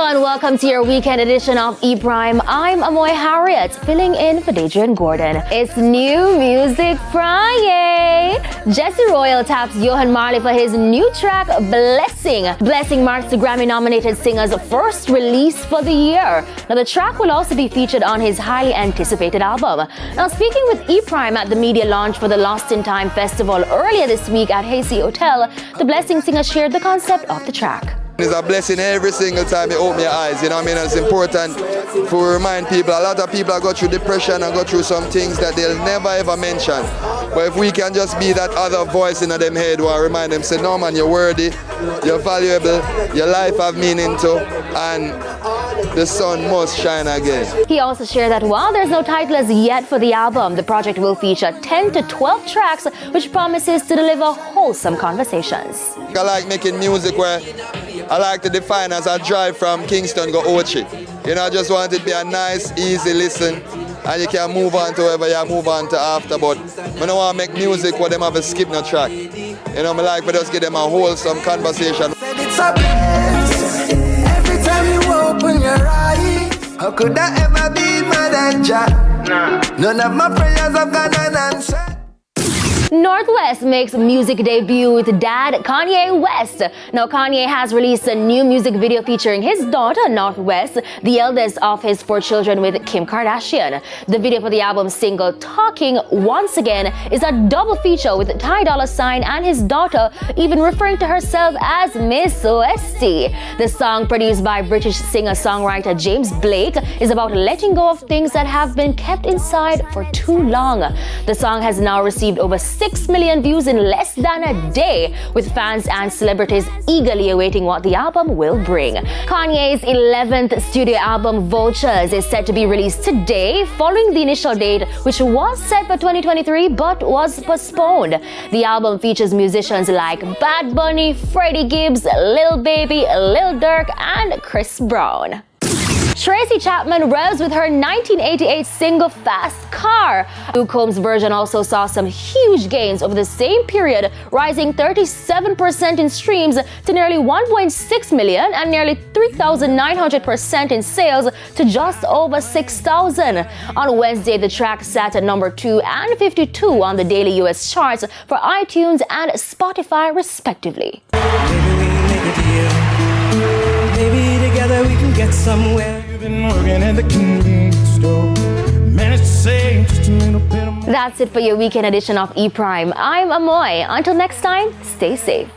Hello and welcome to your weekend edition of E-Prime. I'm Amoy Harriet, filling in for Adrian Gordon. It's New Music Friday. Jesse Royal taps Yohan Marley for his new track, Blessing. Blessing marks the Grammy-nominated singer's first release for the year. Now, the track will also be featured on his highly anticipated album. Now, speaking with E-Prime at the media launch for the Lost in Time Festival earlier this week at Hazy Hotel, the Blessing singer shared the concept of the track. It's a blessing every single time you open your eyes, you know what I mean? It's important to remind people. A lot of people go through depression and go through some things that they'll never ever mention. But if we can just be that other voice in them head who remind them, say, no man, you're worthy, you're valuable, your life have meaning too, and the sun must shine again. He also shared that while there's no title as yet for the album, the project will feature 10 to 12 tracks, which promises to deliver wholesome conversations. I like making music where I like to define as I drive from Kingston go Ochi. You know, I just want it to be a nice, easy listen, and you can move on to wherever you move on to after. But I don't want to make music where them have a skip no track. You know, I like to just give them a wholesome conversation. It's a bliss. Every time you open your eyes, how could I ever be mad and Jah? None of my prayers have gone unanswered. Northwest makes music debut with dad Kanye West. Now, Kanye has released a new music video featuring his daughter Northwest, the eldest of his 4 children with Kim Kardashian. The video for the album's single Talking Once Again is a double feature with Ty Dolla $ign and his daughter even referring to herself as Miss Westie. The song, produced by British singer-songwriter James Blake, is about letting go of things that have been kept inside for too long. The song has now received over 6 million views in less than a day, with fans and celebrities eagerly awaiting what the album will bring. Kanye's 11th studio album, Vultures, is set to be released today, following the initial date, which was set for 2023 but was postponed. The album features musicians like Bad Bunny, Freddie Gibbs, Lil Baby, Lil Durk, and Chris Brown. Tracy Chapman revs with her 1988 single Fast Car. Luke Combs' version also saw some huge gains over the same period, rising 37% in streams to nearly 1.6 million and nearly 3,900% in sales to just over 6,000. On Wednesday, the track sat at number 2 and 52 on the daily US charts for iTunes and Spotify, respectively. Maybe together we can get somewhere. You've been working at the convenience store. Managed to save just a little bit of money. That's it for your weekend edition of E-Prime. I'm Amoy. Until next time, stay safe.